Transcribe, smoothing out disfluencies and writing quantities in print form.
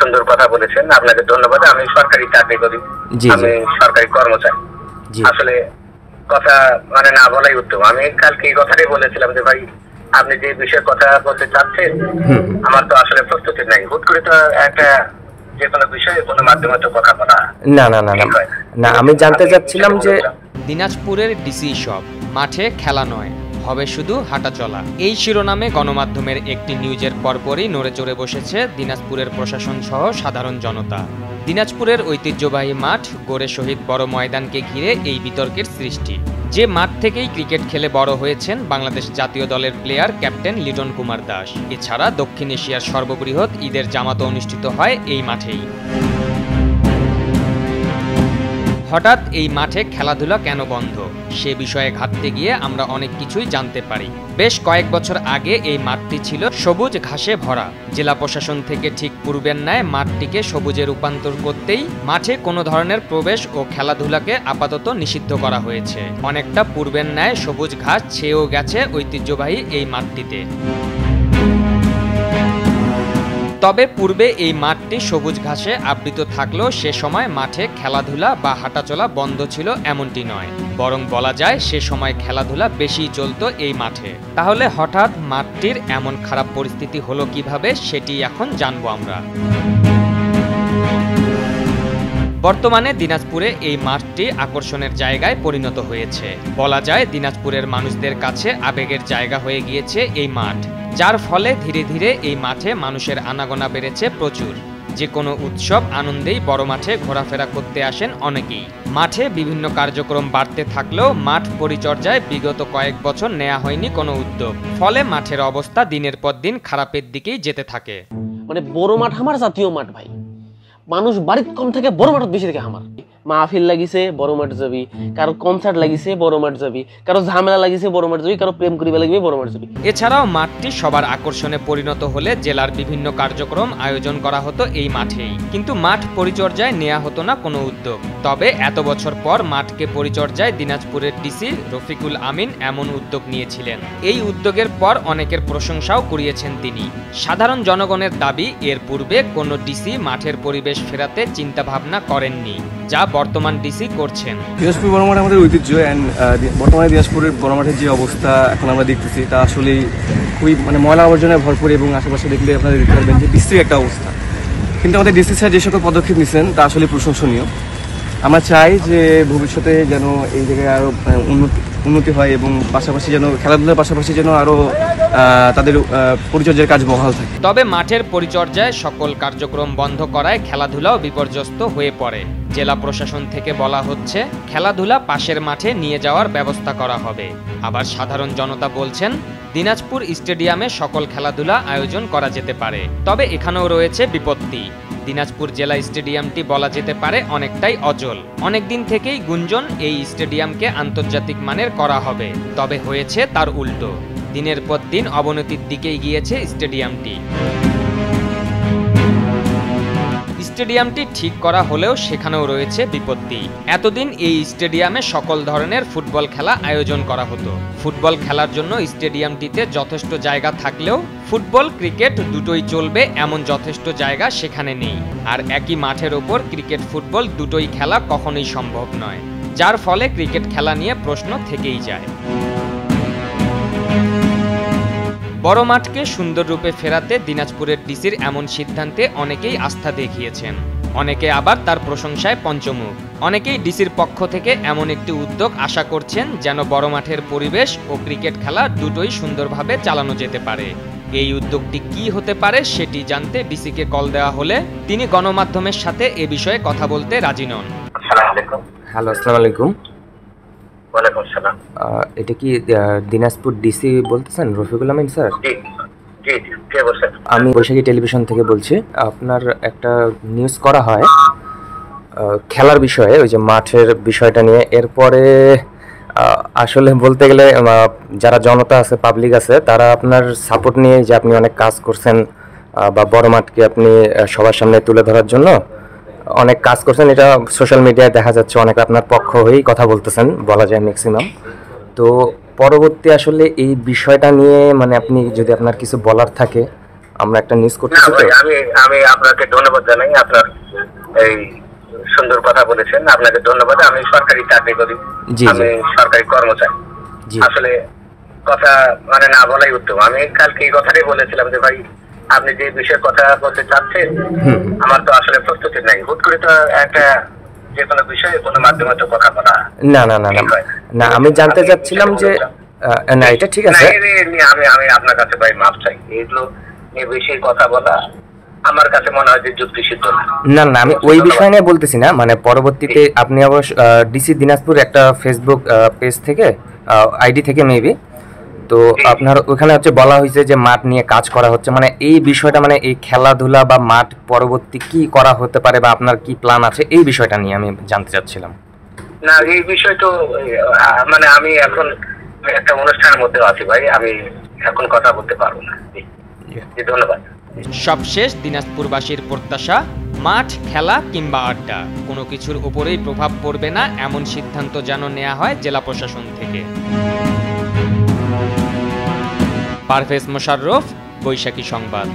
সুন্দর কথা বলেছেন, আপনাকে ধন্যবাদ। আমি সরকারি চাকরি করি, আমি সরকারি কর্মচারী। আসলে কথা মানে না বলাই উত্তম। আমি কালকে এই কথাটাই বলেছিলাম যে ভাই আপনি যে বিষয়ে কথা বলতে চাচ্ছেন আমার তো আসলে প্রস্তুতি নাই, হুট করে তো একটা যে কোনো বিষয়ে কোনো মাধ্যমে তো কথা বলা না না না না আমি জানতে চাচ্ছিলাম যে দিনাজপুরের ডিসি শপ মাঠে খেলা নয়, হবে শুধু হাঁটা চলা। এই শিরোনামে গণমাধ্যমের একটি নিউজের পরপরই নড়ে চড়ে বসেছে দিনাজপুরের প্রশাসন সহ সাধারণ জনতা। দিনাজপুরের ঐতিহ্যবাহী মাঠ গড়ে শহীদ বড় ময়দানকে ঘিরে এই বিতর্কের সৃষ্টি। যে মাঠ থেকেই ক্রিকেট খেলে বড় হয়েছেন বাংলাদেশ জাতীয় দলের প্লেয়ার ক্যাপ্টেন লিটন কুমার দাস। এছাড়া দক্ষিণ এশিয়ার সর্ববৃহৎ ঈদের জামাতও অনুষ্ঠিত হয় এই মাঠেই। হঠাৎ এই মাঠে খেলাধুলা কেন বন্ধ, সে বিষয়ে ঘাটতে গিয়ে আমরা অনেক কিছুই জানতে পারি। বেশ কয়েক বছর আগে এই মাঠটি ছিল সবুজ ঘাসে ভরা। জেলা প্রশাসন থেকে ঠিক পূর্বের ন্যায় মাঠটিকে সবুজে রূপান্তর করতেই মাঠে কোনো ধরনের প্রবেশ ও খেলাধুলাকে আপাতত নিষিদ্ধ করা হয়েছে। অনেকটা পূর্বের ন্যায় সবুজ ঘাস ছেয়েও গেছে ঐতিহ্যবাহী এই মাঠটিতে। তবে পূর্বে এই মাঠটি সবুজ ঘাসে আবৃত থাকলেও সে সময় মাঠে খেলাধুলা বা হাঁটাচলা বন্ধ ছিল এমনটি নয়, বরং বলা যায় সে সময় খেলাধুলা বেশি চলতো এই মাঠে। তাহলে হঠাৎ মাঠটির এমন খারাপ পরিস্থিতি হলো কিভাবে, সেটি এখন জানবো আমরা। বর্তমানে দিনাজপুরে এই মাঠটি আকর্ষণের জায়গায় পরিণত হয়েছে। বলা যায় দিনাজপুরের মানুষদের কাছে আবেগের জায়গা হয়ে গিয়েছে এই মাঠ, যার ফলে ধীরে ধীরে এই মাঠে মানুষের আনাগোনা বেড়েছে প্রচুর। যে কোনো উৎসব আনন্দেই বড় মাঠে ঘোরাফেরা করতে আসেন অনেকেই। মাঠে বিভিন্ন কার্যক্রম বাড়তে থাকলেও মাঠ পরিচর্যায় বিগত কয়েক বছর নেওয়া হয়নি কোনো উদ্যোগ। ফলে মাঠের অবস্থা দিনের পর দিন খারাপের দিকেই যেতে থাকে। মানে বড় মাঠ আমার জাতীয় মাঠ ভাই, মানুষ বাড়িতে কম থাকে, বড় মাঠ বেশি থাকে। আমার মাহফিল লাগিছে বড় মাঠ যাবি, কারো কনসার্ট লাগিছে বড় মাঠ যাবি, কারো ঝামেলা লাগিছে বড় মাঠ যাবি, কারো প্রেম করিবা লাগবে বড় মাঠ যাবি। এছাড়াও মাঠটি সবার আকর্ষণে পরিণত হলে জেলার বিভিন্ন কার্যক্রম আয়োজন করা হতো এই মাঠেই, কিন্তু মাঠ পরিচর্যায় নেওয়া হতো না কোনো উদ্যোগ। তবে এত বছর পর মাঠকে পরিচর্যায় দিনাজপুরের ডিসি রফিকুল আমিন এমন উদ্যোগ নিয়েছিলেন। এই উদ্যোগের পর অনেকের প্রশংসাও কুড়িয়েছেন তিনি। সাধারণ জনগণের দাবি, এর পূর্বে কোনো ডিসি মাঠের পরিবেশ ফেরাতে চিন্তা ভাবনা করেননি, যা বর্তমান ডিসি করছেন। দিনাজপুর বড় মাঠ আমাদের ঐতিহ্য, অ্যান্ড বর্তমানে দিনাজপুরের বড় মাঠের যে অবস্থা এখন আমরা দেখতেছি তা আসলে খুবই ময়লা আবর্জনায় ভরপুর, এবং আশেপাশে দেখলে আপনারা দেখতে পারবেন যে বিশ্রী একটা অবস্থা। কিন্তু আমাদের ডিসি স্যার যে সকল পদক্ষেপ নিচ্ছেন তা আসলে প্রশংসনীয়। আমরা চাই যে ভবিষ্যতে যেন এই জায়গায় আরও উন্নতি হয়, এবং পাশাপাশি যেন খেলাধুলার পাশাপাশি যেন আরও তাদের পরিচর্যার কাজ বহাল থাকে। তবে মাঠের পরিচর্যায় সকল কার্যক্রম বন্ধ করায় খেলাধুলাও বিপর্যস্ত হয়ে পড়ে। জেলা প্রশাসন থেকে বলা হচ্ছে খেলাধুলা পাশের মাঠে নিয়ে যাওয়ার ব্যবস্থা করা হবে। আবার সাধারণ জনতা বলছেন দিনাজপুর স্টেডিয়ামে সকল খেলাধুলা আয়োজন করা যেতে পারে, তবে এখানেও রয়েছে বিপত্তি। দিনাজপুর জেলা স্টেডিয়ামটি বলা যেতে পারে অনেকটাই অচল। অনেকদিন থেকেই গুঞ্জন এই স্টেডিয়ামকে আন্তর্জাতিক মানের করা হবে, তবে হয়েছে তার উল্টো। দিনের পর দিন অবনতির দিকেই গিয়েছে স্টেডিয়ামটি। স্টেডিয়ামটি ঠিক করা হলেও সেখানেও রয়েছে বিপত্তি। এতদিন এই স্টেডিয়ামে সকল ধরনের ফুটবল খেলা আয়োজন করা হতো। ফুটবল খেলার জন্য স্টেডিয়ামটিতে যথেষ্ট জায়গা থাকলেও ফুটবল ক্রিকেট দুটোই চলবে এমন যথেষ্ট জায়গা সেখানে নেই। আর একই মাঠের ওপর ক্রিকেট ফুটবল দুটোই খেলা কখনোই সম্ভব নয়, যার ফলে ক্রিকেট খেলা নিয়ে প্রশ্ন থেকেই যায়। বড় মাঠকে সুন্দর রূপে ফেরাতে দিনাজপুরের ডিসির এমন সিদ্ধান্তে অনেকেই আস্থা দেখিয়েছেন, অনেকে আবার তার প্রশংসায় পঞ্চমুখ। অনেকেই ডিসির পক্ষ থেকে এমন একটি উদ্যোগ আশা করছেন যেন বড় মাঠের পরিবেশ ও ক্রিকেট খেলা দুটোই সুন্দরভাবে চালানো যেতে পারে। এই উদ্যোগটি কি হতে পারে সেটি জানতে ডিসিকে কল দেওয়া হলে তিনি গণমাধ্যমের সাথে এ বিষয়ে কথা বলতে রাজি নন। হ্যালো, আসসালামু আলাইকুম। এটা কি দিনাজপুর ডিসি বলতেছেন রফিকুল আমিন স্যার? আমি বৈশাখী টেলিভিশন থেকে বলছি। আপনার একটা নিউজ করা হয় খেলার বিষয়ে, ওই যে মাঠের বিষয়টা নিয়ে। এরপরে আসলে বলতে গেলে যারা জনতা আছে, পাবলিক আছে, তারা আপনার সাপোর্ট নিয়ে যে আপনি অনেক কাজ করছেন বা বড় মাঠকে আপনি সবার সামনে তুলে ধরার জন্য অনেক কাজ করছেন, এটা সোশ্যাল মিডিয়ায় দেখা যাচ্ছে। অনেক আপনার পক্ষ হয়েই কথা বলতেছেন বলা যায় ম্যাক্সিমাম। তো পরবর্তী আসলে এই বিষয়টা নিয়ে আপনি যদি আপনার কিছু বলার থাকে আমরা একটা নিউজ না করতেছি তো। ভাই, আমি আপনাকে ধন্যবাদ জানাই, আপনার এই সুন্দর কথা বলেছেন, আপনাকে ধন্যবাদ। আমি সরকারি চাকরি করি, জি, আমি সরকারি কর্মচারী। জি আসলে কথা মানে না বলাই উত্তম। আমি কালকে এই কথাটাই বলেছিলাম যে ভাই আপনি যে বিষয়ে কথা বলতে চাচ্ছেন, আমার তো আসলে প্রস্তুতি নাই। হুট করে তো একটা যে কোনো বিষয়ে কোনো মাধ্যমে তো কথা বলা না না না না ঠিক হয়। না, আমি জানতে চাচ্ছিলাম যে না এটা ঠিক না, আছে। আমি আপনার কাছে ভাই মাপ চাই, এগুলো নিয়ে বেশি কথা বলা আমার কাছে মনে হয় যে যুক্তিসিদ্ধ না। না না, আমি ওই বিষয় নিয়ে বলতেছি না, মানে পরবর্তীতে আপনি অবশ্য ডিসি দিনাজপুর একটা ফেসবুক পেজ থেকে আইডি থেকে মেবি, তো আপনার ওখানে হচ্ছে বলা হয়েছে যে মাঠ নিয়ে কাজ করা হচ্ছে, মানে এই বিষয়টা মানে এই খেলাধুলা বা মাঠ পরবর্তী কি করা হতে পারে বা আপনার কি প্ল্যান আছে এই বিষয়টা নিয়ে আমি জানতে চাচ্ছিলাম। না এই বিষয় তো মানে আমি এখন একটা অনুষ্ঠানের মধ্যে আছি ভাই, আমি এখন কথা বলতে পারবো না। জি ধন্যবাদ। সবশেষ দিনাজপুরবাসীর প্রত্যাশা, মাঠ, খেলা কিংবা আড্ডা কোনো কিছুর উপরেই প্রভাব পড়বে না এমন সিদ্ধান্ত যেন নেওয়া হয় জেলা প্রশাসন থেকে। পারভেজ মোশাররফ, বৈশাখী সংবাদ।